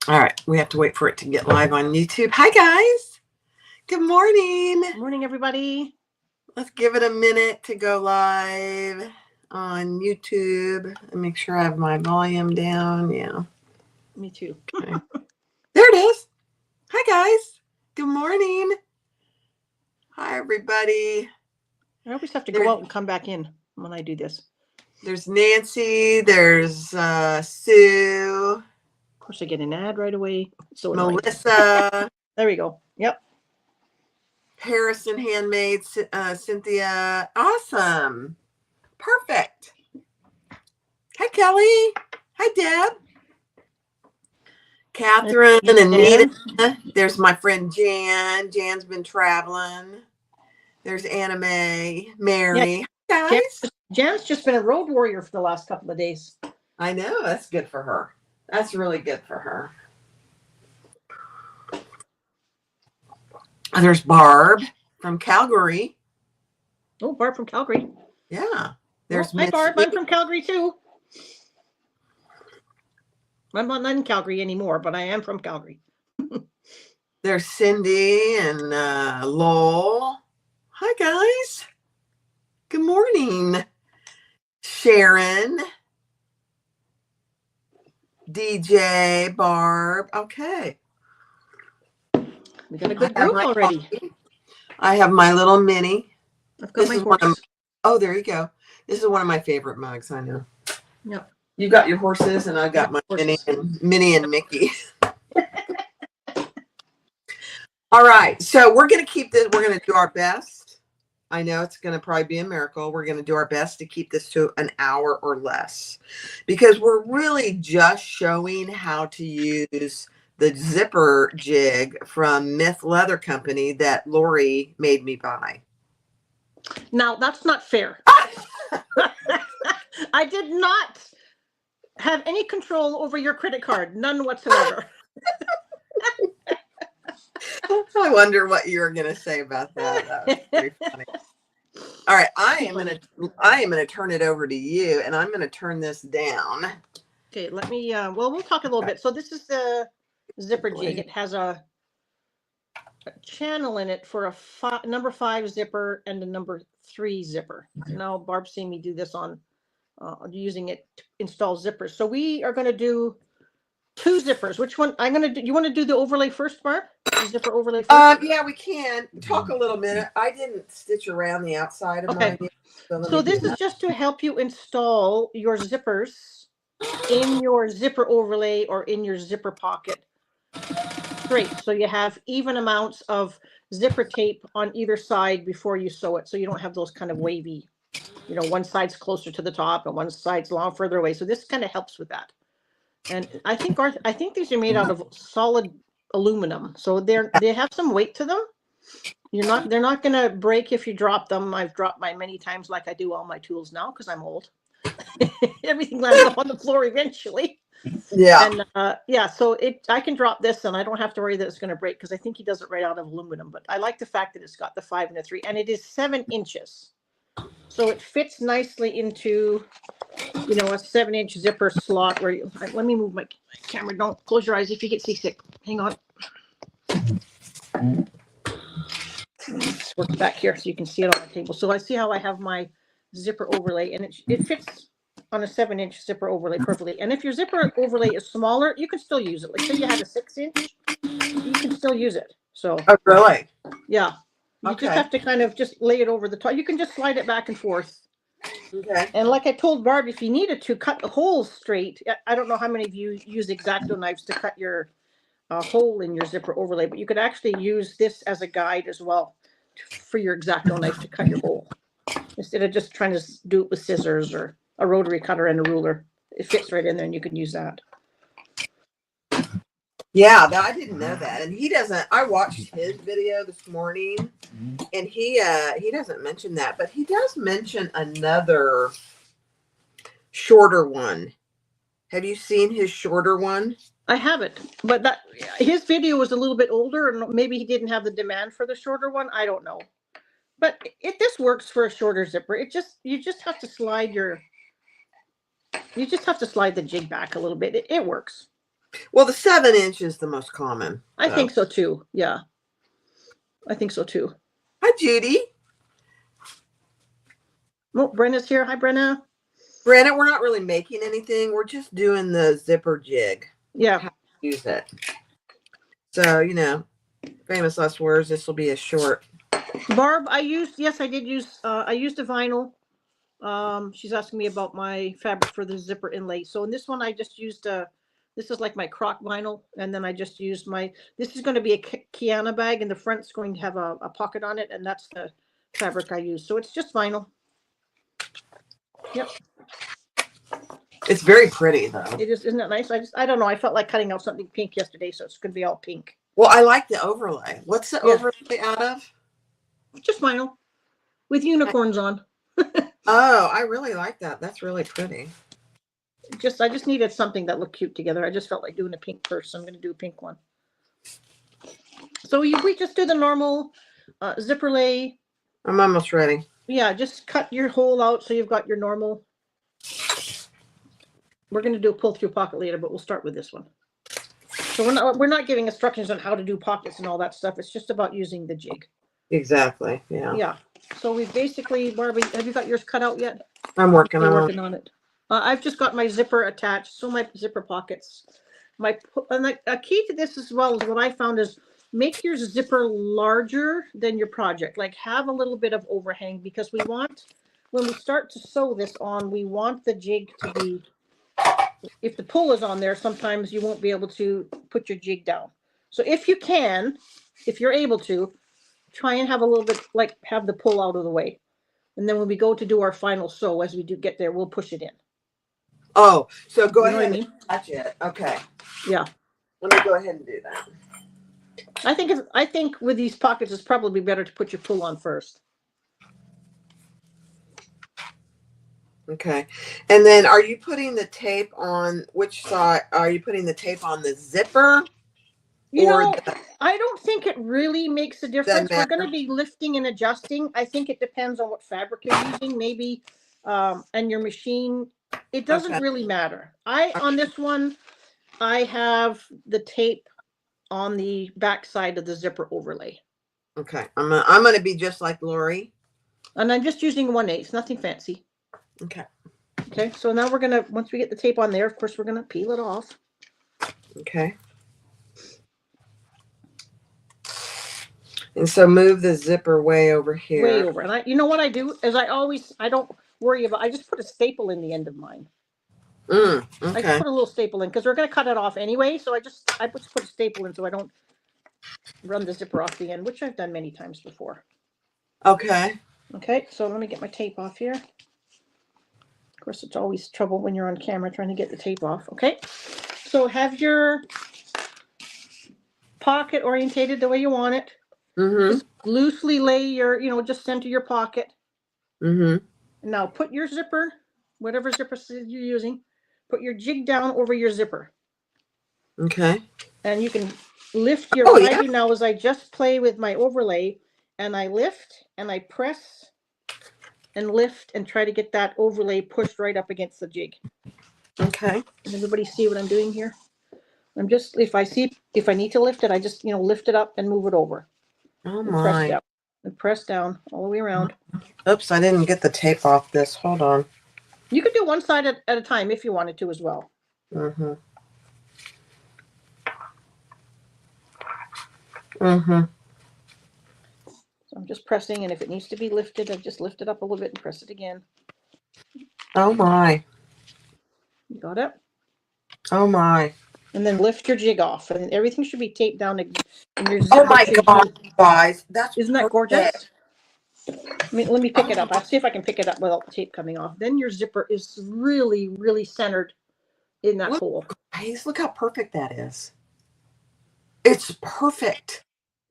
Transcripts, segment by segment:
All right, we have to wait for it to get live on YouTube. Hi, guys. Good morning. Good morning, everybody. Let's give it a minute to go live on YouTube and make sure I have my volume down. Yeah. Me too. Okay. There it is. Hi, guys. Good morning. Hi, everybody. I always have to go out and come back in when I do this. There's Nancy. There's Sue. Of course, I get an ad right away. So Melissa. There we go. Yep. Harrison Handmade, Cynthia. Awesome. Perfect. Hi, Kelly. Hi, Deb. Catherine and Nina. There's my friend Jan. Jan's been traveling. There's Anna Mae, Mary. Yeah. Guys. Jan's just been a road warrior for the last couple of days. I know. That's good for her. That's really good for her. There's Barb from Calgary. Oh, Barb from Calgary. Yeah. There's Hi, Barb. I'm from Calgary, too. I'm not in Calgary anymore, but I am from Calgary. There's Cindy and Lowell. Hi, guys. Good morning. Sharon. DJ, Barb. Okay. We got a good group already. I have my little mini. I've got my horse. Oh, there you go. This is one of my favorite mugs, I know. Yep. You got your horses and I got my Minnie and Mickey. All right. So we're going to keep this. We're going to do our best. I know it's going to probably be a miracle. We're going to do our best to keep this to an hour or less because we're really just showing how to use the zipper jig from Myth Leather Company that Lori made me buy. Now, that's not fair. I did not have any control over your credit card. None whatsoever. I wonder what you were going to say about that. That was pretty funny. All right, I am going to turn it over to you, and I'm going to turn this down. Okay, let me. We'll talk a little bit. So this is the zipper jig. It has a channel in it for a number 5 zipper and a number 3 zipper. Now Barb's seen me do this on using it to install zippers. So we are going to do 2 zippers. Which one I'm going to do? You want to do the overlay first, Barb? The zipper overlay first? Yeah, we can talk a little minute. I didn't stitch around the outside of mine. So this is just to help you install your zippers in your zipper overlay or in your zipper pocket. Great. So you have even amounts of zipper tape on either side before you sew it. So you don't have those kind of wavy, one side's closer to the top and one side's a long further away. So this kind of helps with that. And I think these are made out of solid aluminum. So they have some weight to them. They're not going to break if you drop them. I've dropped mine many times like I do all my tools now because I'm old. Everything lands up on the floor eventually. Yeah. And so I can drop this and I don't have to worry that it's going to break because I think he does it right out of aluminum. But I like the fact that it's got the 5 and the 3 and it is 7 inches. So it fits nicely into, a 7-inch zipper slot where let me move my camera. Don't close your eyes if you get seasick. Hang on. Let's work back here so you can see it on the table. So I see how I have my zipper overlay and it fits on a 7-inch zipper overlay perfectly. And if your zipper overlay is smaller, you can still use it. Like say you had a 6-inch, you can still use it. So oh, really? Yeah. You just have to kind of just lay it over the top. You can just slide it back and forth. Okay. And like I told Barb, if you needed to cut the holes straight, I don't know how many of you use X-Acto knives to cut your hole in your zipper overlay, but you could actually use this as a guide as well for your X-Acto knife to cut your hole. Instead of just trying to do it with scissors or a rotary cutter and a ruler. It fits right in there and you can use that. Yeah, I didn't know that. And he doesn't, I watched his video this morning and he doesn't mention that, but he does mention another shorter one. Have you seen his shorter one? I haven't, but his video was a little bit older and maybe he didn't have the demand for the shorter one. I don't know. But this works for a shorter zipper. You just have to slide the jig back a little bit. It works. Well, the 7-inch is the most common. I think so too. Yeah. I think so too. Hi, Judy. Oh, Brenna's here. Hi, Brenna. Brandon, we're not really making anything. We're just doing the zipper jig. Yeah. How to use it. So, famous last words. This will be a short. Barb, I used a vinyl. She's asking me about my fabric for the zipper inlay. So in this one, I just used this is like my croc vinyl, and then I just used this is going to be a Kiana bag, and the front's going to have a pocket on it, and that's the fabric I use. So it's just vinyl. Yep. It's very pretty, though. It is, isn't it nice? I don't know. I felt like cutting out something pink yesterday, so it's going to be all pink. Well, I like the overlay. What's the overlay out of? Just vinyl with unicorns on. Oh, I really like that. That's really pretty. I just needed something that looked cute together. I just felt like doing a pink first, so I'm going to do a pink one. So we just do the normal zipper lay. I'm almost ready. Yeah, just cut your hole out so you've got your normal. We're going to do a pull through pocket later, but we'll start with this one. So we're not giving instructions on how to do pockets and all that stuff. It's just about using the jig. Exactly. Yeah. Yeah. So we basically, Barbie, have you got yours cut out yet? I'm working on it. I've just got my zipper attached. So my zipper pockets. A key to this as well is what I found is make your zipper larger than your project. Like have a little bit of overhang, because we want, when we start to sew this on, we want the jig to be, if the pull is on there, sometimes you won't be able to put your jig down. So if you're able to, try and have a little bit, like have the pull out of the way. And then when we go to do our final sew, as we do get there, we'll push it in. Oh, so go You know ahead what I mean? and touch it. Okay. Yeah. Let me go ahead and do that. I think with these pockets, it's probably better to put your pull on first. Okay. And then are you putting the tape on which side? Are you putting the tape on the zipper? I don't think it really makes a difference. We're going to be lifting and adjusting. I think it depends on what fabric you're using, maybe, and your machine. It doesn't really matter. On this one, I have the tape on the back side of the zipper overlay. Okay. I'm going to be just like Lori. And I'm just using 1/8, nothing fancy. Okay. Okay. So now we're going to, once we get the tape on there, of course, we're going to peel it off. Okay. And so move the zipper way over here. Way over. And you know what I do is I don't worry about, I just put a staple in the end of mine. Okay. I just put a little staple in because we're going to cut it off anyway. So I just put a staple in so I don't run the zipper off the end, which I've done many times before. Okay. Okay. So let me get my tape off here. Of course, it's always trouble when you're on camera trying to get the tape off. Okay. So have your pocket orientated the way you want it. Just loosely lay your, just center your pocket. Now put your zipper, whatever zipper you're using, put your jig down over your zipper. Okay. And you can lift your, what I do now is I just play with my overlay and I lift and I press and lift and try to get that overlay pushed right up against the jig. Okay. Can everybody see what I'm doing here? I'm just, if I need to lift it, I just, lift it up and move it over. Oh my. Press down all the way around. Oops, I didn't get the tape off this. Hold on. You could do one side at a time if you wanted to as well. So I'm just pressing, and if it needs to be lifted, I just lift it up a little bit and press it again. Oh my. You got it? Oh my. And then lift your jig off, and everything should be taped down. Oh my God, guys. Isn't that gorgeous? Let me pick it up. I'll see if I can pick it up without the tape coming off. Then your zipper is really, really centered in that hole. Guys, look how perfect that is. It's perfect.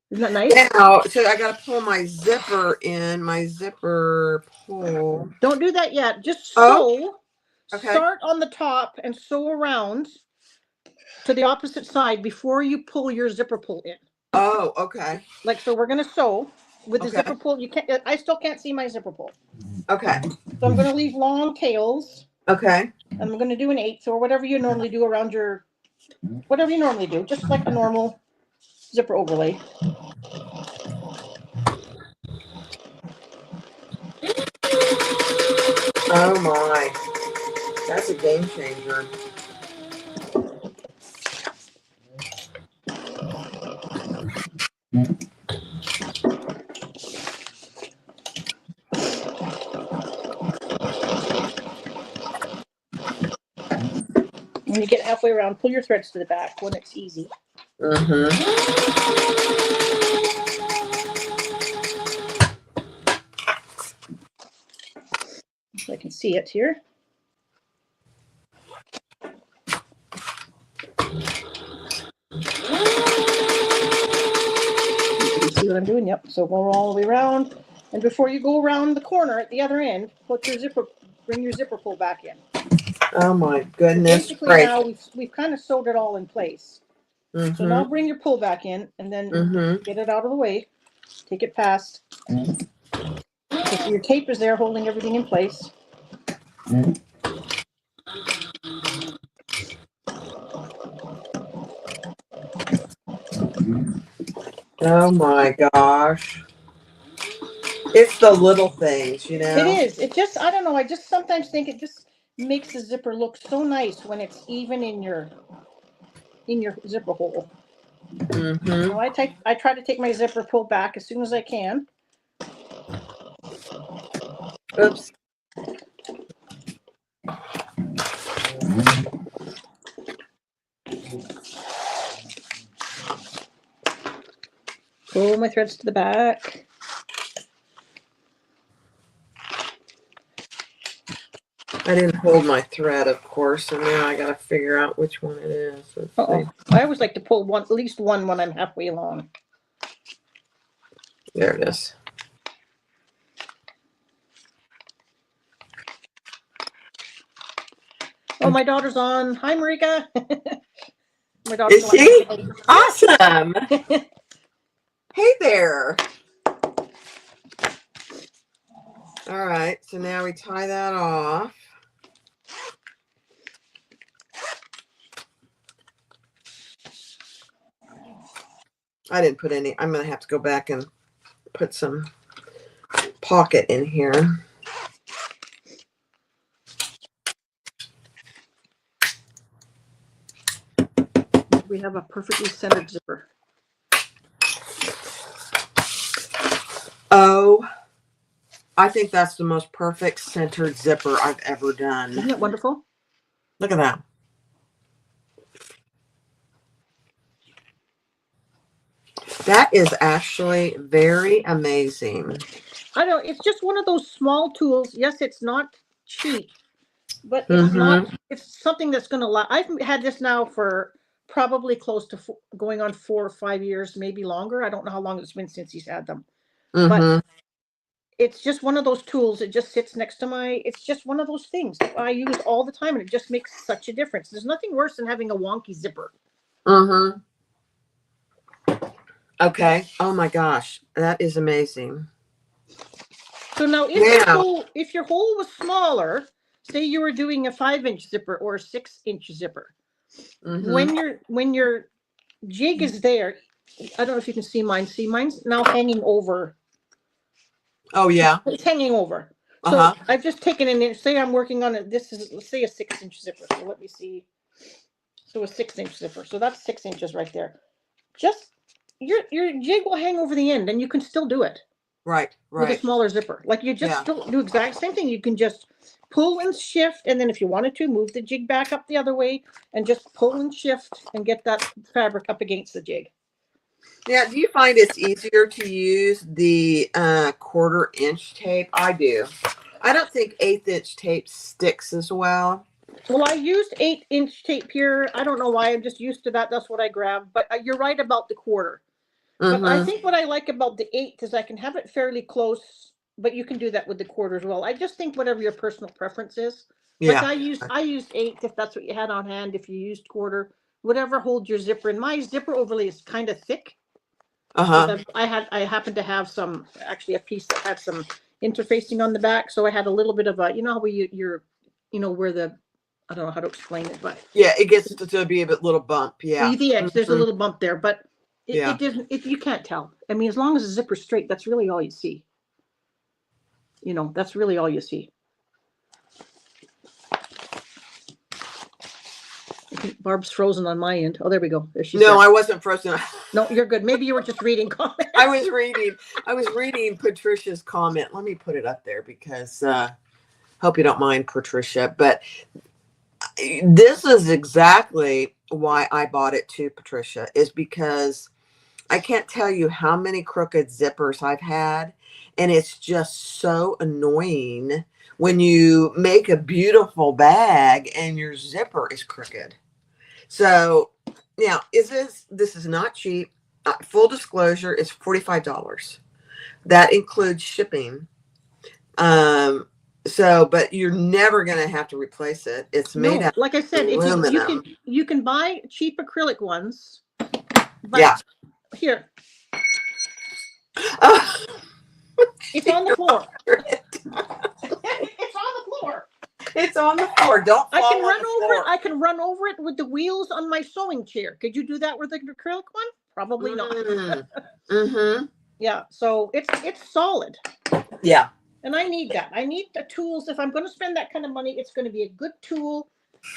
Isn't that nice? Now, so I got to pull my zipper in. My zipper pull. Don't do that yet. Just sew. Okay. Start on the top and sew around to the opposite side before you pull your zipper pull in. Oh, okay. So we're going to sew with the zipper pull. I still can't see my zipper pull. Okay. So I'm going to leave long tails. Okay. And I'm going to do an 1/8 or whatever you normally do around your whatever you normally do, just like a normal zipper overlay. Oh my, that's a game changer. When you get halfway around, pull your threads to the back when it's easy. Mm-hmm. So I can see it here. You see what I'm doing? Yep. So go all the way around, and before you go around the corner at the other end, put your zipper, bring your zipper pull back in. Oh my goodness. Basically, now we've kind of sewed it all in place. Mm-hmm. So now bring your pull back in, and then get it out of the way. Take it past. So your tape is there holding everything in place. Oh my gosh. It's the little things, you know? It is. It just, I don't know. I just sometimes think it just makes the zipper look so nice when it's even in your zipper hole. Mm-hmm. So I try to take my zipper pull back as soon as I can. Oops. Pull my threads to the back. I didn't hold my thread, of course, so now I gotta figure out which one it is. Let's see. I always like to pull one, at least one when I'm halfway along. There it is. Oh, my daughter's on. Hi, Marika. My Is she? Awesome. Hey there. All right, so now we tie that off. I didn't put any. I'm going to have to go back and put some pocket in here. We have a perfectly centered zipper. Oh, I think that's the most perfect centered zipper I've ever done. Isn't it wonderful? Look at that. That is actually very amazing. I know, it's just one of those small tools. Yes, it's not cheap, but it's not, it's something that's going to last. I've had this now for probably close to going on 4 or 5 years, maybe longer. I don't know how long it's been since he's had them. But it's just one of those tools. It just sits next to it's just one of those things that I use all the time, and it just makes such a difference. There's nothing worse than having a wonky zipper. Okay. Oh my gosh, that is amazing. So now if your hole was smaller, say you were doing a 5-inch zipper or a 6-inch zipper, when your jig is there, I don't know if you can see mine. See, mine's now hanging over. Oh yeah, it's hanging over. So I've just taken an inch. Say I'm working on it. This is, let's say, a 6-inch zipper. So let me see. So a 6-inch zipper. So that's 6 inches right there. Just your jig will hang over the end, and you can still do it. Right. With a smaller zipper. Like you just still do exact same thing. You can just pull and shift, and then if you wanted to, move the jig back up the other way and just pull and shift and get that fabric up against the jig. Yeah, do you find it's easier to use the 1/4-inch tape? I do. I don't think 1/8-inch tape sticks as well. Well, I used 8-inch tape here. I don't know why. I'm just used to that. That's what I grabbed. But you're right about the 1/4. But I think what I like about the 8 is I can have it fairly close, but you can do that with the 1/4 as well. I just think whatever your personal preference is. Yeah. Like I used 8 if that's what you had on hand. If you used 1/4, whatever holds your zipper. And my zipper overlay is kind of thick. I happened to have a piece that had some interfacing on the back, so I had a little bit of a, you know how where I don't know how to explain it, but yeah, it gets to be a bit little bump. Yeah. the edge, there's a little bump there, but Yeah. it doesn't, you can't tell. I mean, as long as the zipper's straight, that's really all you see. You know, that's really all you see. Barb's frozen on my end. Oh, there we go. There she's No, there. I wasn't frozen. No, you're good. Maybe you were just reading comments. I was reading Patricia's comment. Let me put it up there because hope you don't mind, Patricia. But this is exactly why I bought it too, Patricia, is because I can't tell you how many crooked zippers I've had. And it's just so annoying when you make a beautiful bag and your zipper is crooked. So now, this is not cheap. Full disclosure, it's $45. That includes shipping. But you're never going to have to replace it. It's made out like I said, of aluminum. You can buy cheap acrylic ones. But yeah. Here. It's on the floor. It's on the floor. It's on the floor. Don't fall I can run on the over floor. it. I can run over it with the wheels on my sewing chair. Could you do that with an acrylic one? Probably not. Mm-hmm. Yeah. So it's solid. Yeah. And I need that. I need the tools. If I'm going to spend that kind of money, it's going to be a good tool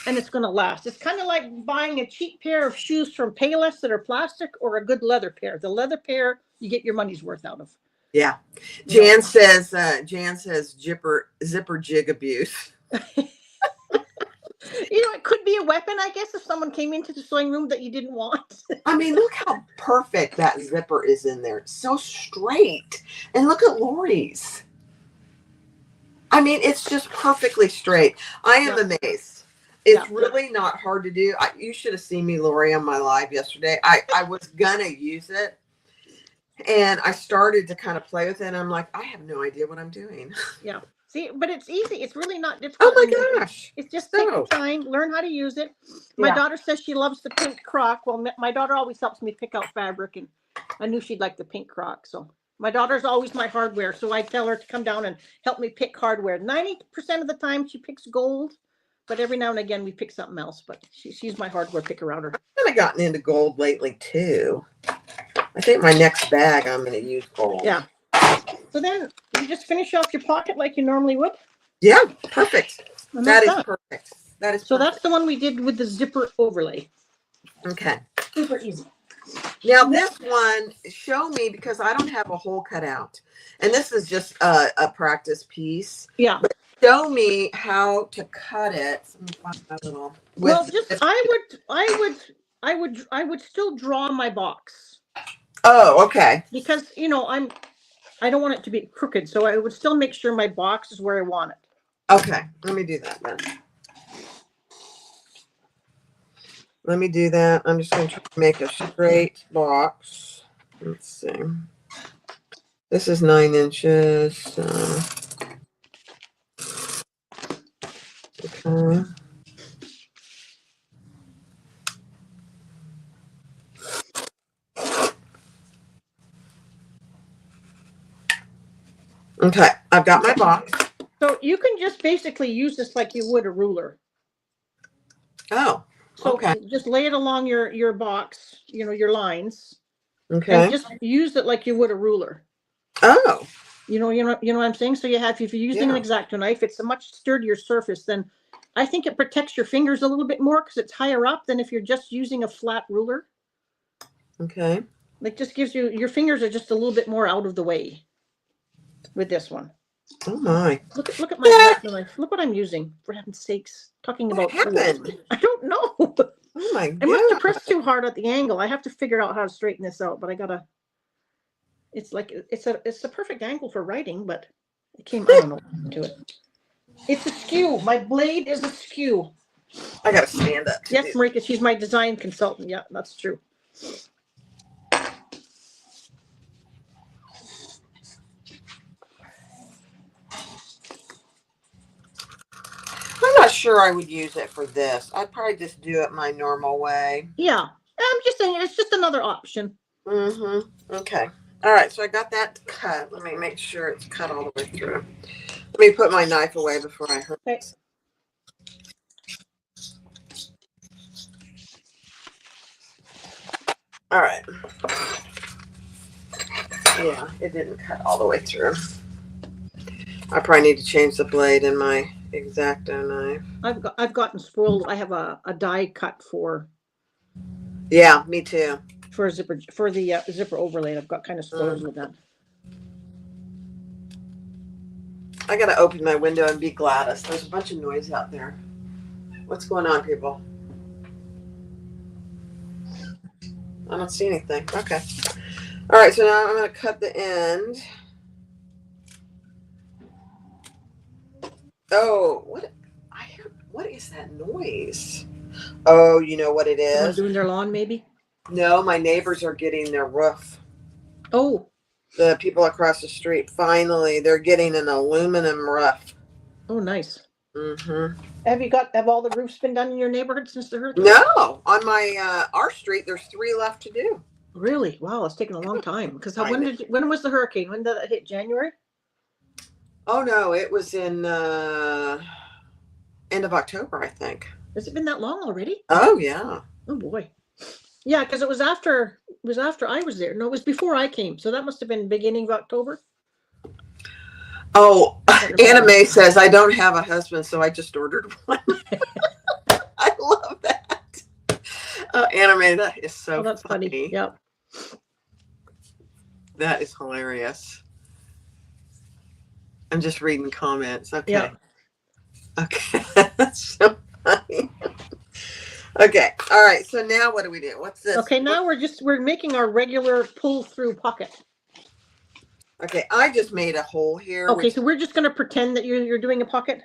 and it's going to last. It's kind of like buying a cheap pair of shoes from Payless that are plastic or a good leather pair. The leather pair, you get your money's worth out of. Yeah. Jan says zipper jig abuse. It could be a weapon, I guess, if someone came into the sewing room that you didn't want. I mean, look how perfect that zipper is in there. It's so straight. And look at Lori's. I mean, it's just perfectly straight. I am amazed. It's really not hard to do. You should have seen me, Lori, on my live yesterday. I was going to use it. And I started to kind of play with it. And I'm like, I have no idea what I'm doing. Yeah. See, but it's easy. It's really not difficult. Oh my gosh. It's just take your time, learn how to use it. My daughter says she loves the pink crock. Well, my daughter always helps me pick out fabric, and I knew she'd like the pink crock. So my daughter's always my hardware. So I tell her to come down and help me pick hardware. 90% of the time she picks gold, but every now and again we pick something else. But she's my hardware picker outer. I've kind of gotten into gold lately too. I think my next bag I'm going to use gold. Yeah. So then you just finish off your pocket like you normally would. Yeah, perfect. That is perfect. That is so perfect. That's the one we did with the zipper overlay. Okay. Super easy. Now this one, show me, because I don't have a hole cut out. And this is just a practice piece. Yeah. But show me how to cut it. Let me find my little. Well, I would still draw my box. Oh, okay. Because, I don't want it to be crooked, so I would still make sure my box is where I want it. Okay, let me do that then. Let me do that. I'm just going to try to make a straight box. Let's see. This is 9 inches. Okay. Okay, I've got my box. So you can just basically use this like you would a ruler. Oh, okay. So just lay it along your box, your lines. Okay. And just use it like you would a ruler. Oh. You know what I'm saying? So if you're using an X-Acto knife, it's a much sturdier surface. Then I think it protects your fingers a little bit more because it's higher up than if you're just using a flat ruler. Okay. It just gives your fingers are just a little bit more out of the way with this one. Oh my. Look at my X-Acto knife. Look what I'm using, for heaven's sakes. Talking about what happened? I don't know. Oh my God. I must have pressed too hard at the angle. I have to figure out how to straighten this out, but I gotta. It's like it's a perfect angle for writing, but it came. I don't know to it. It's askew. My blade is askew. I gotta stand up. Yes, Marika, she's my design consultant. Yeah, that's true. I'm not sure I would use it for this. I'd probably just do it my normal way. Yeah, I'm just saying it's just another option. Mm-hmm. Okay. All right. So I got that cut. Let me make sure it's cut all the way through. Let me put my knife away before I hurt it. All right. Yeah, it didn't cut all the way through. I probably need to change the blade in my X-Acto knife. I've gotten spoiled. I have a die cut Yeah, me too. for a zipper for the zipper overlay. I've got kind of spoiled with that. I gotta open my window and be Gladys. There's a bunch of noise out there. What's going on, people? I don't see anything. Okay. All right, so now I'm gonna cut the end. Oh, what is that noise? Oh, you know what it Someone is? doing their lawn, maybe? No, my neighbors are getting their roof. Oh. The people across the street, finally, they're getting an aluminum roof. Oh, nice. Mm-hmm. Have all the roofs been done in your neighborhood since the hurricane? No, on my our street, there's 3 left to do. Really? Wow, it's taken a long time. Because when was the hurricane? When did it hit? January? Oh no, it was in end of October, I think. Has it been that long already? Oh yeah. Oh boy. Yeah, because it was after I was there. No, it was before I came. So that must have been beginning of October. Oh, Anime says I don't have a husband, so I just ordered one. I love that. Anime, that is so that's funny. Yep. That is hilarious. I'm just reading comments. Okay. Yep. Okay. That's so funny. Okay. All right. So now what do we do? What's this? Okay, now we're making our regular pull through pocket. Okay, I just made a hole here. Okay, so we're just going to pretend that you're doing a pocket.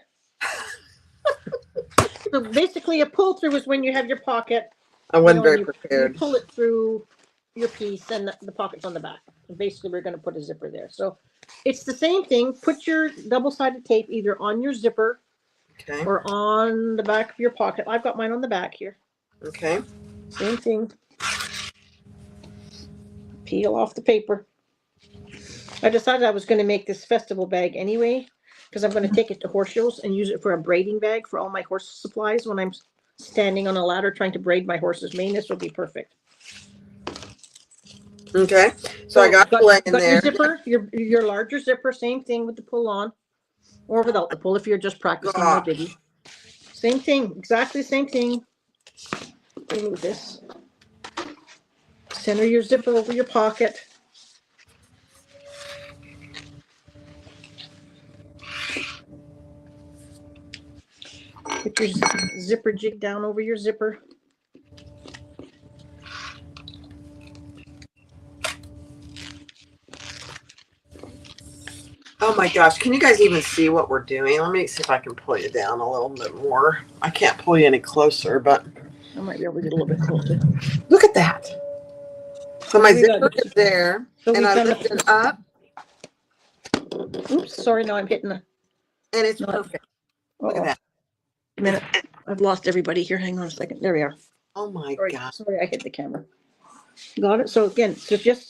So basically, a pull through is when you have your pocket. I wasn't very prepared. You pull it through your piece, and the pocket's on the back. So basically, we're going to put a zipper there. So it's the same thing. Put your double-sided tape either on your zipper, okay, or on the back of your pocket. I've got mine on the back here. Okay. Same thing. Peel off the paper. I decided I was going to make this festival bag anyway, because I'm going to take it to horse shows and use it for a braiding bag for all my horse supplies when I'm standing on a ladder trying to braid my horse's mane. This will be perfect. Okay, so I got the in there. Your zipper, your larger zipper, same thing with the pull on, or without the pull if you're just practicing, no biggie. Same thing, exactly the same thing. Remove this. Center your zipper over your pocket. Put your zipper jig down over your zipper. Oh my gosh, can you guys even see what we're doing? Let me see if I can pull you down a little bit more. I can't pull you any closer, but I might be able to get a little bit closer. Look at that. So my zipper is there, so and I lift it up. Oops, sorry, no, I'm hitting the... And it's perfect. Look at that. A minute. I've lost everybody here. Hang on a second. There we are. Oh my God. Sorry, I hit the camera. Got it. So again,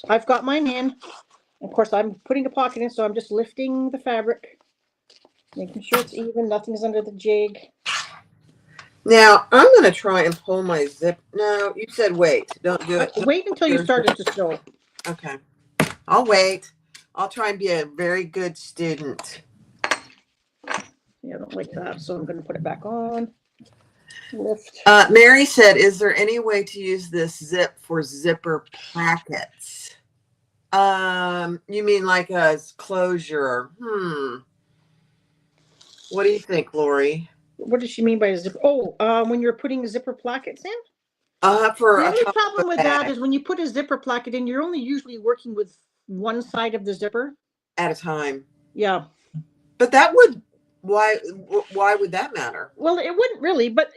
I've got mine in. Of course, I'm putting a pocket in, so I'm just lifting the fabric, making sure it's even, nothing's under the jig. Now, I'm going to try and pull my zip. No, you said wait. Don't do it. Wait until you started to sew. Okay. I'll wait. I'll try and be a very good student. Yeah, I don't like that, so I'm going to put it back on. Lift. Mary said, is there any way to use this zip for zipper pockets? You mean like a closure? What do you think, Lori? What does she mean by a zipper? Oh, when you're putting zipper plackets in? The only problem with that is when you put a zipper placket in, you're only usually working with one side of the zipper at a time. Yeah. But that would, why would that matter? Well, it wouldn't really, but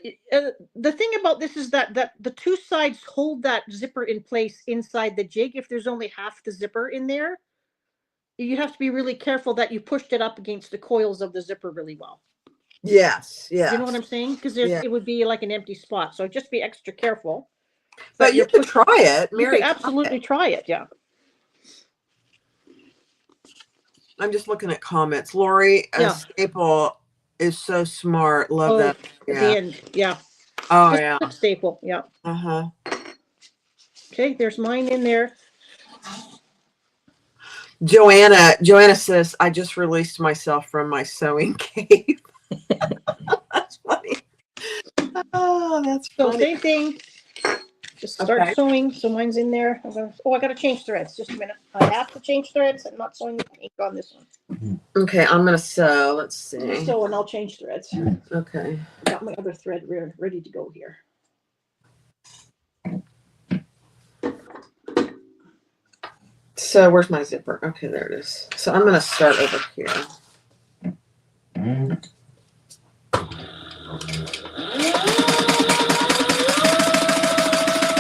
the thing about this is that the two sides hold that zipper in place inside the jig. If there's only half the zipper in there, you have to be really careful that you pushed it up against the coils of the zipper really well. Yes, yeah. You know what I'm saying? Because it would be like an empty spot. So just be extra careful. But you could try it. Mary, you could absolutely try it, yeah. I'm just looking at comments. Lori, a staple is so smart. Love that. Yeah. The end. Yeah. Oh, just yeah. Staple. Yeah. Uh-huh. Okay, there's mine in there. Joanna says, I just released myself from my sewing cave. That's funny. Oh, that's So funny. same thing. Just start Okay. sewing. So mine's in there. I got to change threads. Just a minute. I have to change threads. I'm not sewing ink on this one. Okay, I'm gonna sew. Let's see. So and I'll change threads. Okay. Got my other thread ready to go here. So where's my zipper? Okay, there it is. So I'm gonna start over here.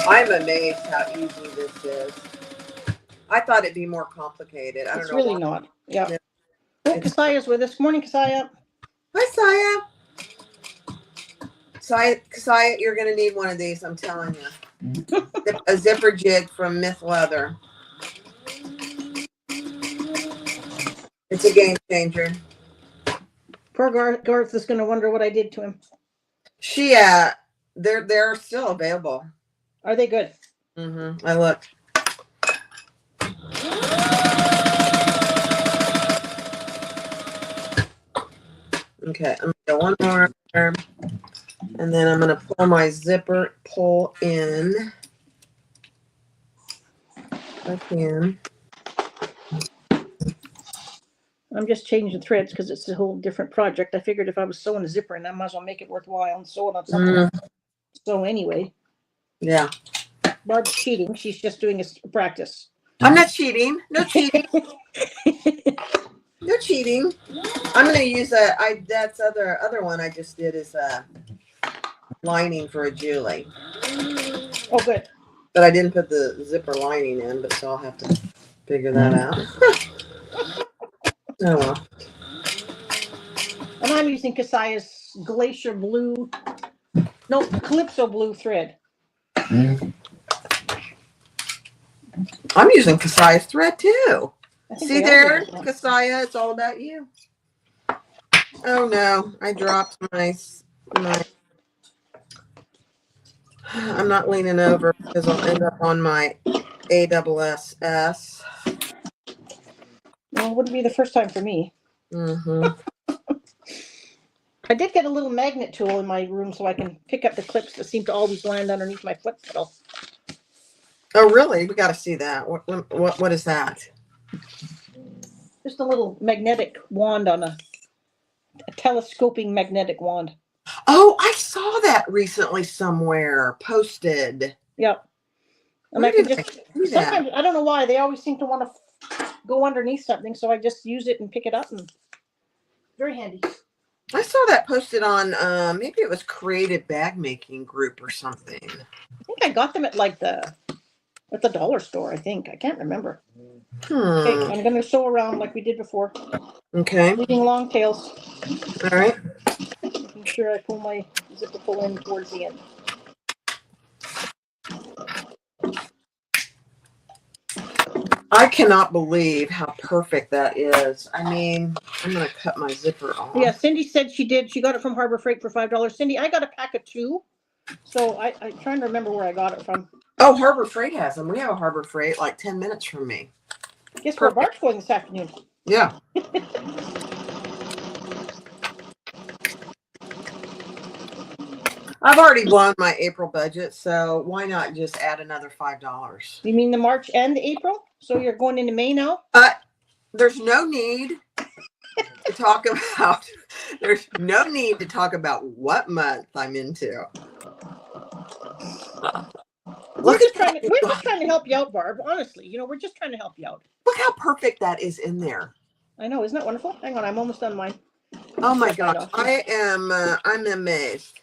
I'm amazed how easy this is. I thought it'd be more complicated. I don't It's know really why. not. Yeah. Yeah. Oh, Kasaya's with us. Morning, Kasaya. Hi, Saya. Saya, you're gonna need one of these. I'm telling you. A zipper jig from Myth Leather. It's a game changer. Poor Garth is going to wonder what I did to him. They're still available. Are they good? Mm-hmm. I looked. Okay, I'm gonna go one more, and then I'm gonna pull my zipper in. Again. I'm just changing threads because it's a whole different project. I figured if I was sewing a zipper, and I might as well make it worthwhile and sew it on something. So anyway. Yeah. Barb's cheating. She's just doing a practice. I'm not cheating. No cheating. No cheating. I'm gonna use that's other one I just did is a lining for a Julie. Oh, good. But I didn't put the zipper lining in, but so I'll have to figure that out. Oh well. And I'm using Kasaya's Glacier Blue, no, Calypso Blue thread. I'm using Kasaya's thread too. See there, Yeah. Kasaya, it's all about you. Oh no, I dropped my. I'm not leaning over because I'll end up on my ASS. Well, it wouldn't be the first time for me. Mm-hmm. I did get a little magnet tool in my room so I can pick up the clips that seem to always land underneath my foot pedal. Oh really? We got to see that. What is that? Just a little magnetic wand on a telescoping magnetic wand. Oh, I saw that recently somewhere posted. Yep. And I can just sometimes I don't know why they always seem to want to go underneath something, so I just use it and pick it up, and very handy. I saw that posted on maybe it was Creative Bag Making Group or something. I think I got them at the dollar store. I think I can't remember. Okay, I'm gonna sew around like we did before. Okay. Leaving long tails. All right. Making sure I pull my zipper pull in towards the end. I cannot believe how perfect that is. I mean, I'm going to cut my zipper off. Yeah, Cindy said she did. She got it from Harbor Freight for $5. Cindy, I got a pack of 2. So I'm trying to remember where I got it from. Oh, Harbor Freight has them. We have a Harbor Freight like 10 minutes from me. Guess where Bart's going this afternoon? Yeah. I've already blown my April budget, so why not just add another $5? You mean the March and the April? So you're going into May now? There's no need to talk about. There's no need to talk about what month I'm into. We're just trying to help you out, Barb. Honestly, we're just trying to help you out. Look how perfect that is in there. I know, isn't that wonderful? Hang on, I'm almost done mine. Oh my gosh, I'm amazed.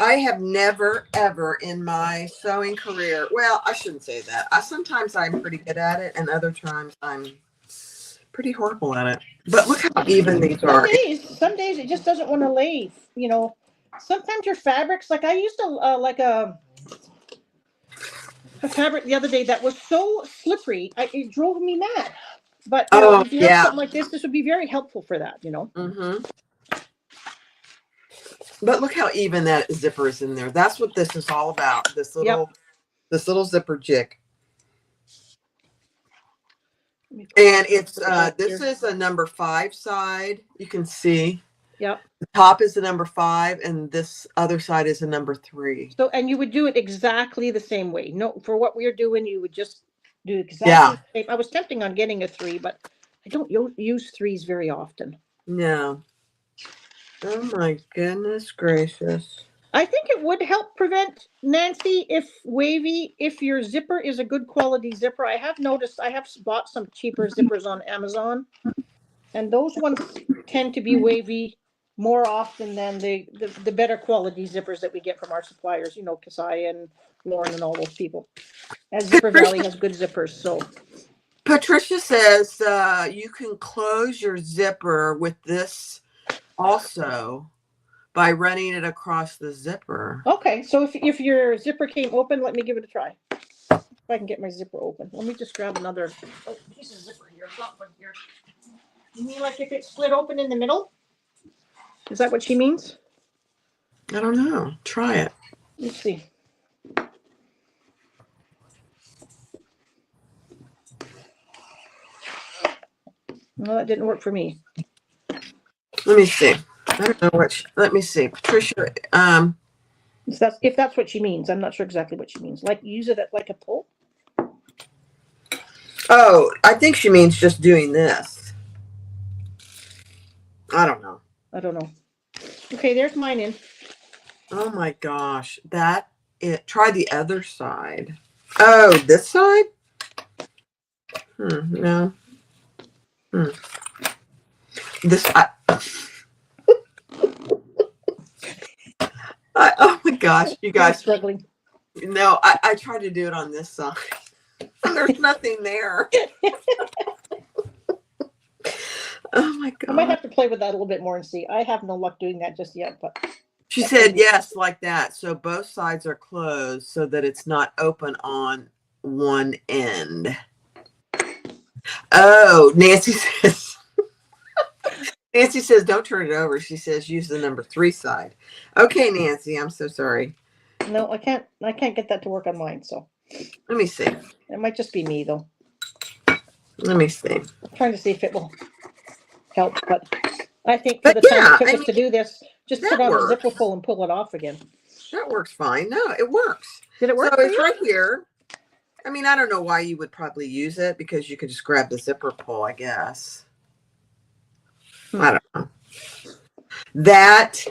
I have never, ever in my sewing career, well, I shouldn't say that. Sometimes I'm pretty good at it, and other times I'm pretty horrible at it. But look how even these are. Some days it just doesn't want to lay. Sometimes your fabrics, like I used a fabric the other day that was so slippery, it drove me mad. But if you have something like this would be very helpful for that. Mm-hmm. But look how even that zipper is in there. That's what this is all about. This little This little zipper jig. And it's this is a number 5 side. You can see. Yep. The top is the number 5, and this other side is a number 3. So, and you would do it exactly the same way. No, for what we're doing, you would just do exactly the same. I was tempting on getting a 3, but I don't use 3s very often. No. Oh my goodness gracious. I think it would help prevent, Nancy, if your zipper is a good quality zipper. I have noticed, I have bought some cheaper zippers on Amazon, and those ones tend to be wavy more often than the better quality zippers that we get from our suppliers, you know, Kasai and Lauren and all those people. As Zipper Valley has good zippers, so. Patricia says you can close your zipper with this also by running it across the zipper. Okay, so if your zipper came open, let me give it a try. If I can get my zipper open. Let me just grab another piece of zipper here. I've got one here. You mean like if it split open in the middle? Is that what she means? I don't know. Try it. Let's see. No, that didn't work for me. Let me see. I don't know what. Let me see, Patricia. If that's what she means, I'm not sure exactly what she means. Like use it like a pull. Oh, I think she means just doing this. I don't know. I don't know. Okay, there's mine in. Oh my gosh, try the other side. Oh, this side? No. This. Oh my gosh, you guys. I'm struggling. No, I tried to do it on this side. There's nothing there. Oh my god. I might have to play with that a little bit more and see. I have no luck doing that just yet, but. She said yes, like that. So both sides are closed so that it's not open on one end. Oh, Nancy says. Nancy says, don't turn it over. She says, use the number 3 side. Okay, Nancy, I'm so sorry. No, I can't get that to work on mine. So let me see. It might just be me though. Let me see. I'm trying to see if it will help, but I think for the time it took us to do this, just put on a zipper pull and pull it off again. That works fine. No, it works. Did it work? So it's right here. I mean, I don't know why you would probably use it because you could just grab the zipper pull, I guess. I don't know. That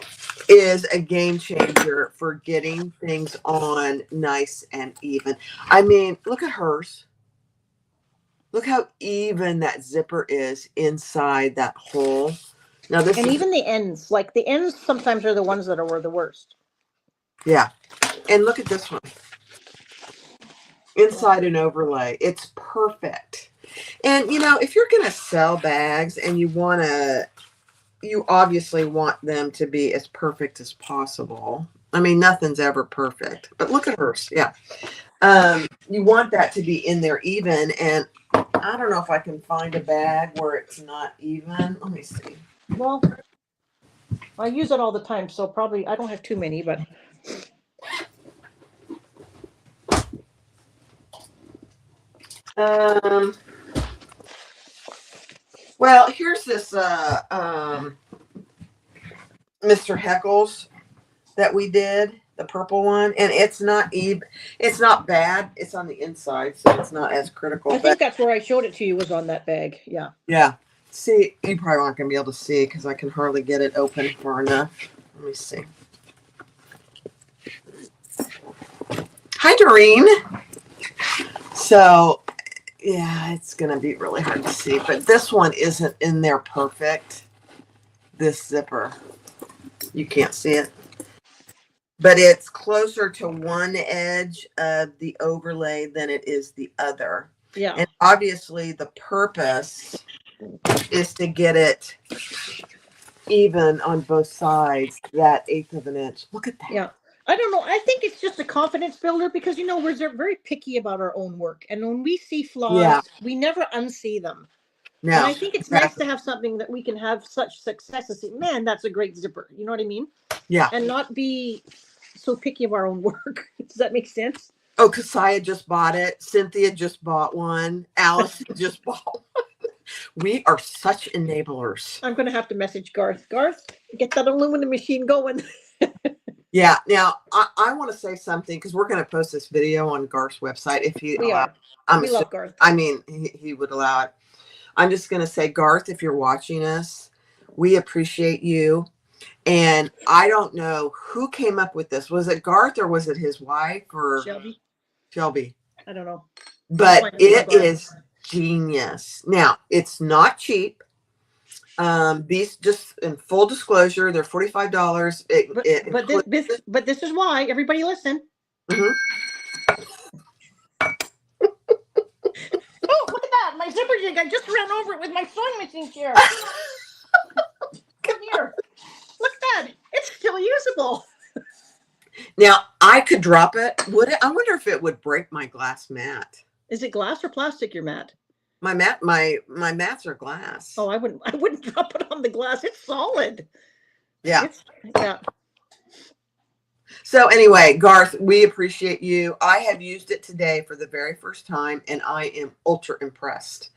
is a game changer for getting things on nice and even. I mean, look at hers. Look how even that zipper is inside that hole. Now this, and even the ends, like the ends sometimes are the ones that are the worst. Yeah. And look at this one. Inside an overlay. It's perfect. And you know, if you're going to sell bags and you obviously want them to be as perfect as possible. I mean, nothing's ever perfect, but look at hers. Yeah. You want that to be in there even. And I don't know if I can find a bag where it's not even. Let me see. Well, I use it all the time, so probably I don't have too many, but. Well, here's this Mr. Heckles that we did, the purple one, and it's not even. It's not bad. It's on the inside, so it's not as critical. I think that's where I showed it to you, was on that bag. Yeah. Yeah. See, you probably aren't going to be able to see because I can hardly get it open far enough. Let me see. Hi, Doreen. So, yeah, it's going to be really hard to see, but this one isn't in there perfect. This zipper. You can't see it. But it's closer to one edge of the overlay than it is the other. Yeah. And obviously the purpose is to get it even on both sides, that 1/8 of an inch. Look at that. Yeah. I don't know. I think it's just a confidence builder because, you know, we're very picky about our own work. And when we see flaws, we never unsee them. No, and I think it's nice to have something that we can have such success and say, man, that's a great zipper. You know what I mean? Yeah. And not be so picky of our own work. Does that make sense? Oh, Kasaya just bought it. Cynthia just bought one. Alice just bought one. We are such enablers. I'm going to have to message Garth. Garth, get that aluminum machine going. Yeah. Now, I want to say something because we're going to post this video on Garth's website if he We allows. are. We love Garth. I mean, he would allow it. I'm just going to say, Garth, if you're watching us, we appreciate you. And I don't know who came up with this. Was it Garth or was it his wife or Shelby? I don't know. But it is genius. Now, it's not cheap. These, just in full disclosure, they're $45. But this is why, everybody listen. Mhm. Oh, look at that. My zipper jig. I just ran over it with my sewing machine chair. Come here. Look at that. It's still usable. Now, I could drop it. Would it? I wonder if it would break my glass mat. Is it glass or plastic, your mat? My mats are glass. Oh, I wouldn't drop it on the glass. It's solid. Yeah. Yeah. So anyway, Garth, we appreciate you. I have used it today for the very first time, and I am ultra impressed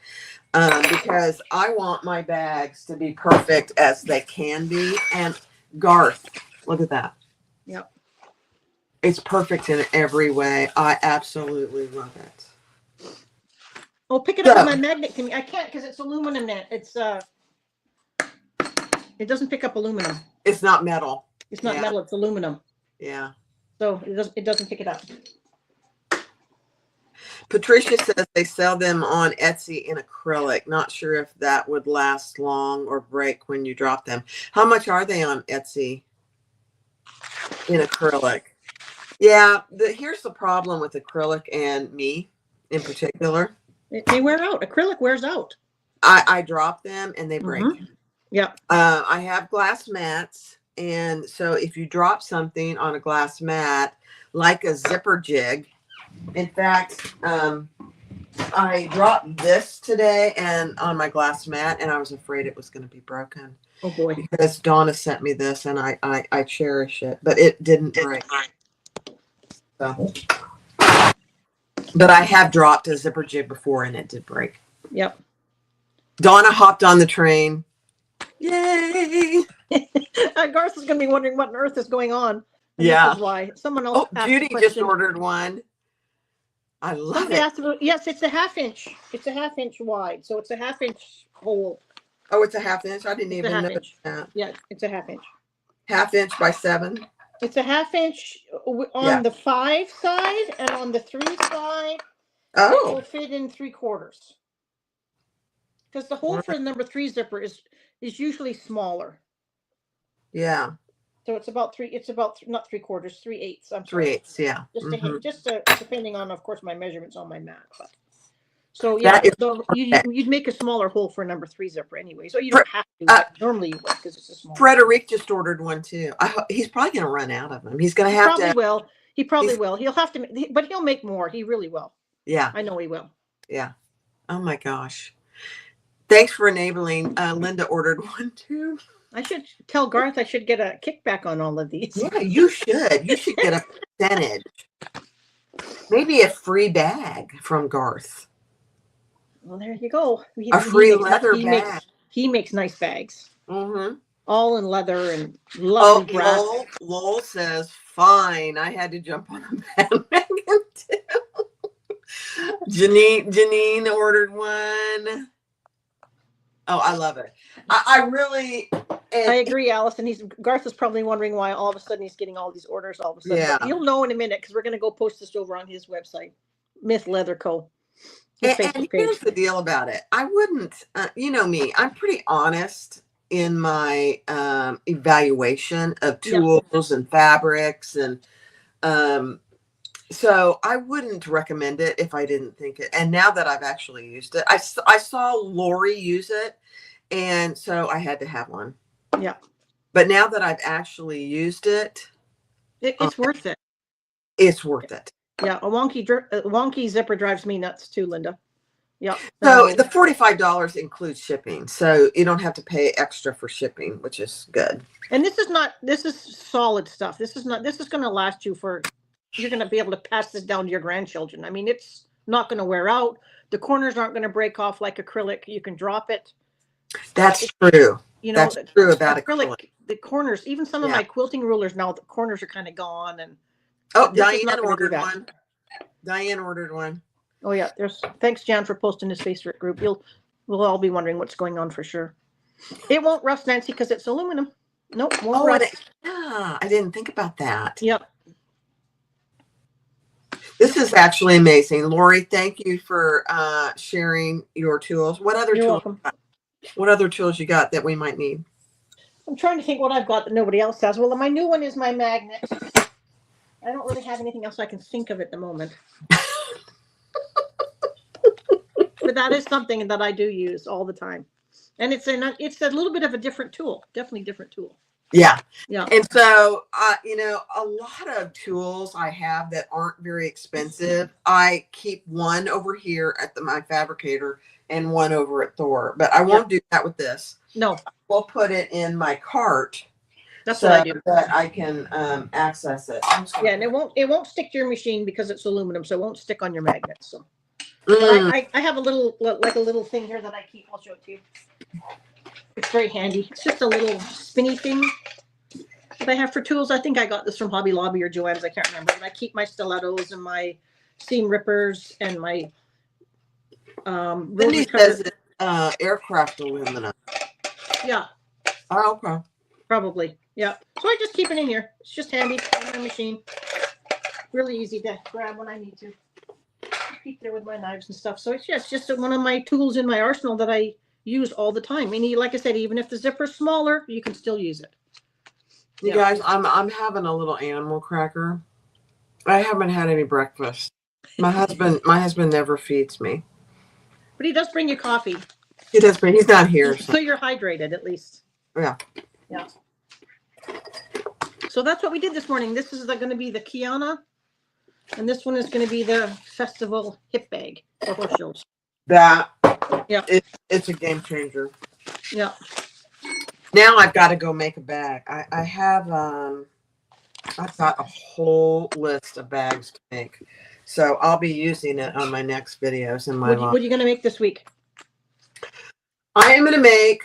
because I want my bags to be perfect as they can be. And Garth, look at that. Yep. It's perfect in every way. I absolutely love it. Oh, pick it up with my magnet. I can't because it's aluminum net. It's it doesn't pick up aluminum. It's not metal. It's not metal, it's aluminum. Yeah. So it doesn't pick it up. Patricia says they sell them on Etsy in acrylic. Not sure if that would last long or break when you drop them. How much are they on Etsy in acrylic? Yeah, here's the problem with acrylic and me in particular. They wear out. Acrylic wears out. I drop them and they break. Mm-hmm. Yeah. I have glass mats. And so if you drop something on a glass mat, like a zipper jig, in fact, I dropped this today and on my glass mat, and I was afraid it was going to be broken. Oh boy. Because Donna sent me this and I cherish it, but it didn't break. So, but I have dropped a zipper jig before and it did break. Yep. Donna hopped on the train. Yay! Garth is going to be wondering what on earth is going on. And yeah. This is why. Someone else. Oh, Judy just ordered one. I love it. Yes, it's a 1/2 inch. It's a 1/2 inch wide, so it's a 1/2 inch hole. Oh, it's a 1/2 inch. I didn't even know that. Yeah, it's a 1/2 inch. 1/2 inch by 7. It's a 1/2 inch on the 5 side, and on the 3 side, it will fit in 3/4. Because the hole for the number 3 zipper is usually smaller. Yeah. So it's about not 3/4, 3/8. I'm 3/8, yeah. Just depending on, of course, my measurements on my mat. But so yeah, you'd make a smaller hole for a number 3 zipper anyway. So you don't have to. Normally you would because it's a small. Frederick just ordered one too. He's probably going to run out of them. He's going to have to. Will. He probably will. He'll have to, but he'll make more. He really will. Yeah. I know he will. Yeah. Oh my gosh. Thanks for enabling. Linda ordered one too. I should tell Garth I should get a kickback on all of these. Yeah, you should. You should get a percentage. Maybe a free bag from Garth. Well, there you go. A free leather bag. He makes nice bags. Mm-hmm. All in leather and lovely brass. Lowell says, fine. I had to jump on a bandwagon too. Janine ordered one. Oh, I love it. I really. I agree, Allison. Garth is probably wondering why all of a sudden he's getting all these orders all of a sudden. Yeah. But you'll know in a minute because we're going to go post this over on his website, Myth Leather Co. And here's the deal about it. I wouldn't, you know me, I'm pretty honest in my evaluation of tools and fabrics. And so I wouldn't recommend it if I didn't think it. And now that I've actually used it, I saw Lori use it. And so I had to have one. Yeah. But now that I've actually used it, it's worth it. It's worth it. Yeah. A wonky zipper drives me nuts too, Linda. Yeah. So the $45 includes shipping. So you don't have to pay extra for shipping, which is good. And this is solid stuff. This is going to last you for you're going to be able to pass this down to your grandchildren. I mean, it's not going to wear out. The corners aren't going to break off like acrylic. You can drop it. That's true. You know, That's true about acrylic. The corners, even some of my quilting rulers now, the corners are kind of gone. And Diane ordered one. Diane ordered one. Oh yeah, thanks Jan for posting this Facebook group. We'll all be wondering what's going on for sure. It won't rust, Nancy, because it's aluminum. Nope, won't rust. Yeah, I didn't think about that. Yep. This is actually amazing. Lori, thank you for sharing your tools. What other You're tools? welcome. What other tools you got that we might need? I'm trying to think what I've got that nobody else has. Well, my new one is my magnet. I don't really have anything else I can think of at the moment. But that is something that I do use all the time. And it's a little bit of a different tool. Definitely different tool. Yeah. Yeah. And so, a lot of tools I have that aren't very expensive, I keep one over here at my fabricator and one over at Thor. But I won't do that with this. No. We'll put it in my cart. That's what I do. That I can access it. Yeah, and it won't stick to your machine because it's aluminum, so it won't stick on your magnet. So I have a little thing here that I keep. I'll show it to you. It's very handy. It's just a little spinny thing that I have for tools. I think I got this from Hobby Lobby or Joann's. I can't remember. But I keep my stilettos and my seam rippers and my Cindy says aircraft aluminum. Yeah. Oh, okay. Probably. Yeah. So I just keep it in here. It's just handy on my machine. Really easy to grab when I need to. Keep there with my knives and stuff. So it's just one of my tools in my arsenal that I use all the time. I mean, like I said, even if the zipper's smaller, you can still use it. You guys, I'm having a little animal cracker. I haven't had any breakfast. My husband never feeds me. But he does bring you coffee. He does bring. He's not here, so you're hydrated at least. Yeah. Yeah. So that's what we did this morning. This is going to be the Kiana, and this one is going to be the Festival hip bag for horse shows. That. Yeah. It's a game changer. Yeah. Now I've got to go make a bag. I have I've got a whole list of bags to make. So I'll be using it on my next videos in my What are you going to make this week? I am going to make,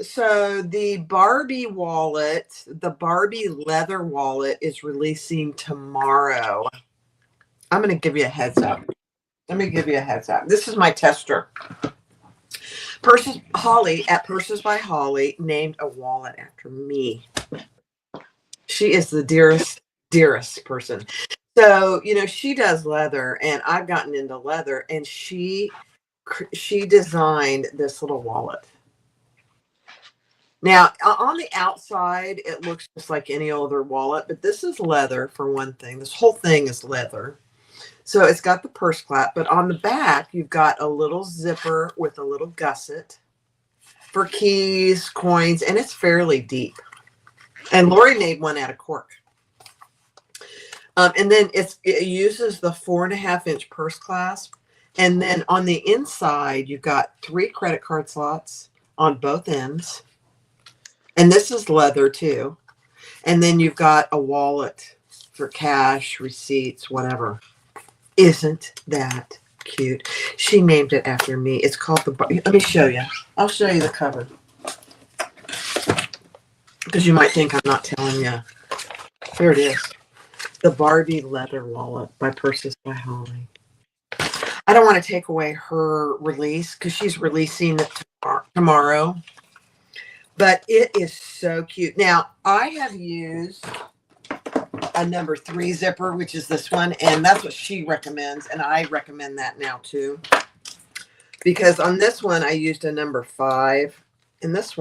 so the Barbie wallet, the Barbie leather wallet is releasing tomorrow. I'm going to give you a heads up. Let me give you a heads up. This is my tester. Holly at Purses by Holly named a wallet after me. She is the dearest person. So, she does leather and I've gotten into leather, and she designed this little wallet. Now, on the outside, it looks just like any other wallet, but this is leather for one thing. This whole thing is leather. So it's got the purse flap, but on the back, you've got a little zipper with a little gusset for keys, coins, and it's fairly deep. And Lori made one out of cork. And then it uses the 4.5-inch purse clasp. And then on the inside, you've got 3 credit card slots on both ends. And this is leather too. And then you've got a wallet for cash, receipts, whatever. Isn't that cute? She named it after me. It's called let me show you. I'll show you the cover. Because you might think I'm not telling you. Here it is. The Barbie leather wallet by Purses by Holly. I don't want to take away her release because she's releasing it tomorrow. But it is so cute. Now, I have used a number 3 zipper, which is this one, and that's what she recommends, and I recommend that now too. Because on this one, I used a number 5, and this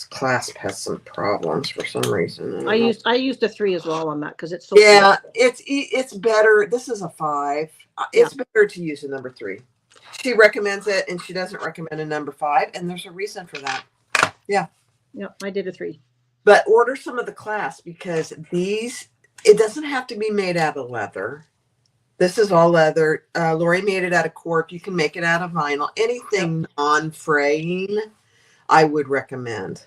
clasp has some problems for some reason. I used a 3 as well on that because it's so small. It's better. This is a 5. It's better to use a number 3. She recommends it, and she doesn't recommend a number 5, and there's a reason for that. Yeah. Yeah, I did a 3. But order some of the clasps because it doesn't have to be made out of leather. This is all leather. Lori made it out of cork. You can make it out of vinyl. Anything non-fraying, I would recommend.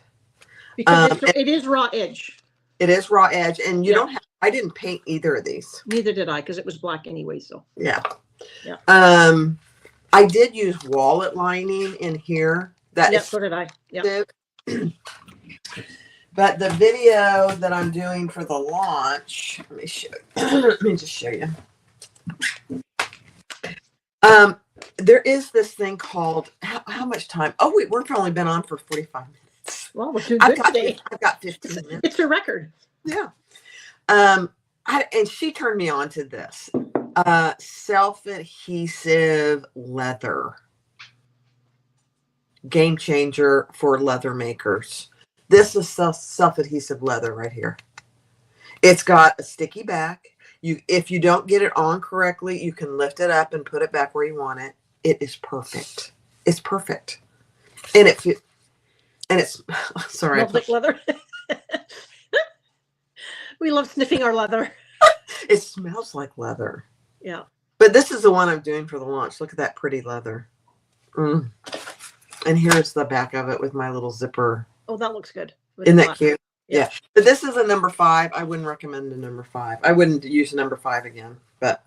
Because it is raw edge. It is raw edge, and you don't have I didn't paint either of these. Neither did I, because it was black anyway. So Yeah. Yeah. I did use wallet lining in here. That yeah, is so did I. Yeah. But the video that I'm doing for the launch, let me show let me just show you. There is this thing called how much time? Oh wait, we've only been on for 45 minutes. Well, we're doing good today. I've got 15 minutes. It's a record. Yeah. And she turned me on to this. Self-adhesive leather. Game changer for leather makers. This is self-adhesive leather right here. It's got a sticky back. If you don't get it on correctly, you can lift it up and put it back where you want it. It is perfect. It's perfect. And it's sorry. Smells like leather. We love sniffing our leather. It smells like leather. Yeah. But this is the one I'm doing for the launch. Look at that pretty leather. And here's the back of it with my little zipper. Oh, that looks good. Isn't that cute? Yeah. But this is a number 5. I wouldn't recommend a number 5. I wouldn't use number 5 again. But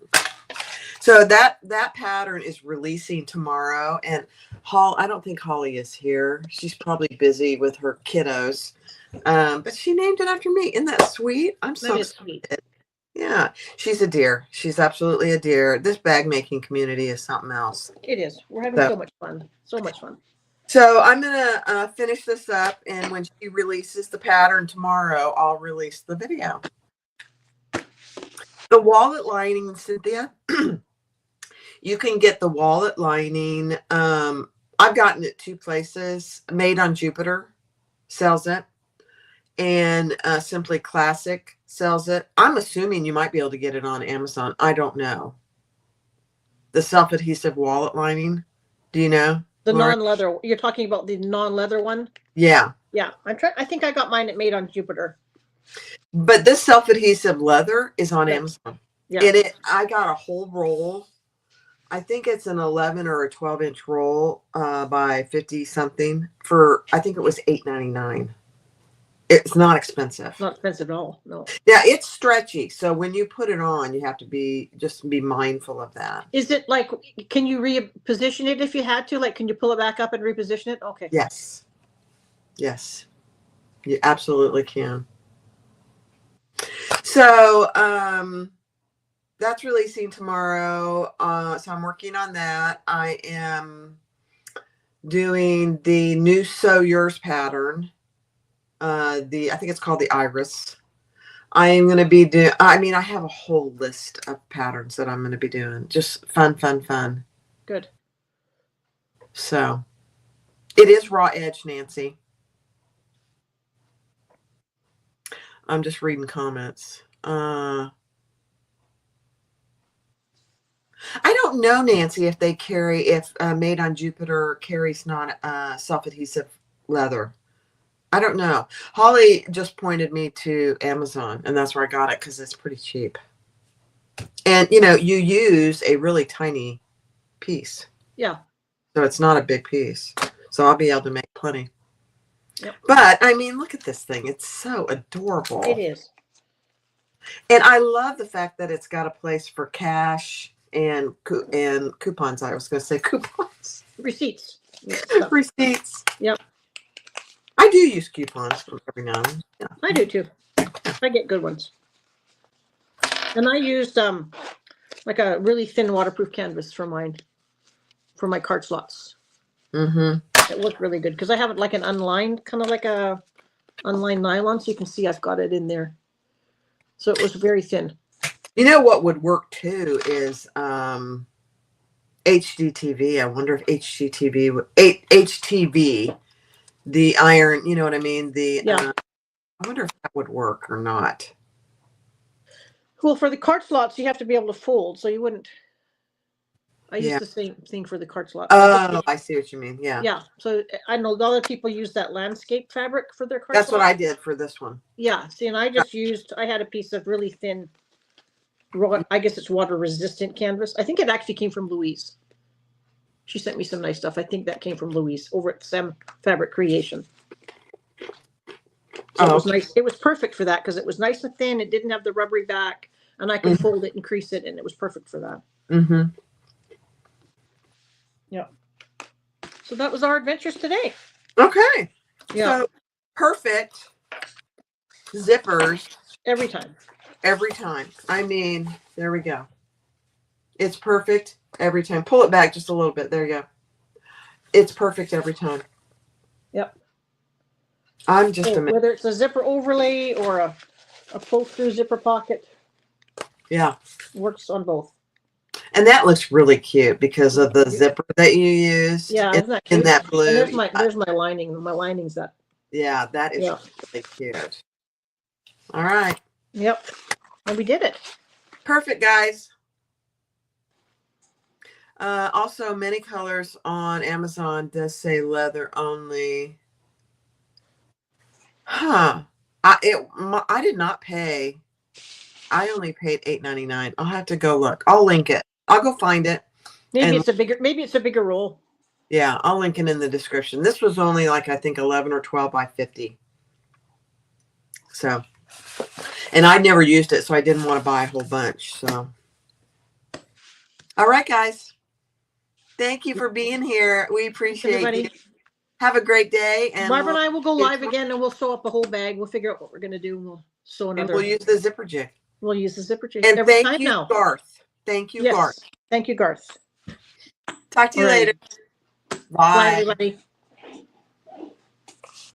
so that pattern is releasing tomorrow. And I don't think Holly is here. She's probably busy with her kiddos. But she named it after me. Isn't that sweet? I'm so That is sweet. Yeah, she's a dear. She's absolutely a dear. This bag making community is something else. It is. We're having so much fun. So much fun. So I'm going to finish this up. And when she releases the pattern tomorrow, I'll release the video. The wallet lining, Cynthia, you can get the wallet lining. I've gotten it 2 places. Made on Jupiter sells it. And Simply Classic sells it. I'm assuming you might be able to get it on Amazon. I don't know. The self-adhesive wallet lining. Do you know? The non-leather. You're talking about the non-leather one? Yeah. Yeah. I think I got mine Made on Jupiter. But this self-adhesive leather is on Amazon. Yeah. And I got a whole roll. I think it's an 11 or a 12-inch roll by 50 something for, I think it was $8.99. It's not expensive. Not expensive at all. No. Yeah, it's stretchy. So when you put it on, you have to be mindful of that. Is it like, can you reposition it if you had to? Like, can you pull it back up and reposition it? Okay. Yes. Yes. You absolutely can. So that's releasing tomorrow. So I'm working on that. I am doing the new Sew Yours pattern. I think it's called the Iris. I am going to be doing, I have a whole list of patterns that I'm going to be doing. Just fun. Good. So it is raw edge, Nancy. I'm just reading comments. I don't know, Nancy, if they carry, if Made on Jupiter carries not self-adhesive leather. I don't know. Holly just pointed me to Amazon, and that's where I got it because it's pretty cheap. And, you use a really tiny piece. Yeah. So it's not a big piece. So I'll be able to make plenty. Yep. But, look at this thing. It's so adorable. It is. And I love the fact that it's got a place for cash and coupons. I was going to say coupons. Receipts. Receipts. Yep. I do use coupons every now and then. Yeah. I do too. I get good ones. And I used like a really thin waterproof canvas for my card slots. Mm-hmm. It looked really good because I have it like an unlined, kind of like a unlined nylon, so you can see I've got it in there. So it was very thin. You know what would work too is HDTV. I wonder if HTV, the iron, you know what I mean? I wonder if that would work or not. Well, for the card slots, you have to be able to fold, so you wouldn't. I use the same thing for the card slots. Oh, I see what you mean. Yeah. Yeah. So I know a lot of people use that landscape fabric for their card That's slots. what I did for this one. Yeah. See, and I had a piece of really thin, I guess it's water resistant canvas. I think it actually came from Louise. She sent me some nice stuff. I think that came from Louise over at Sem Fabric Creation. So it Oh, was okay. nice. It was perfect for that because it was nice and thin. It didn't have the rubbery back, and I could fold it and crease it, and it was perfect for that. Mm-hmm. Yeah. So that was our adventures today. Okay. Yeah. So perfect zippers Every time. every time. I mean, there we go. It's perfect every time. Pull it back just a little bit. There you go. It's perfect every time. Yep. I'm just amazed. Whether it's a zipper overlay or a pull-through zipper pocket. Yeah. Works on both. And that looks really cute because of the zipper that you used. Yeah, isn't that in cute? that blue. And there's my lining. My lining's that. Yeah, that is really cute. All right. Yep. And we did it. Perfect, guys. Also, many colors on Amazon does say leather only. Huh. I did not pay. I only paid $8.99. I'll have to go look. I'll link it. I'll go find it. Maybe And it's a bigger roll. yeah, I'll link it in the description. This was only like, I think 11 or 12 by 50. So, and I never used it, so I didn't want to buy a whole bunch. So, all right, guys. Thank you for being here. We appreciate you. Have a great day. And Barbara and I will go live again, and we'll sew up the whole bag. We'll figure out what we're going to do. And we'll sew another. And we'll use the zipper jig. We'll use the zipper jig. And every thank time you, now. Garth. Thank you, Yes. Garth. Thank you, Garth. Talk to you later. Bye. Bye, everybody.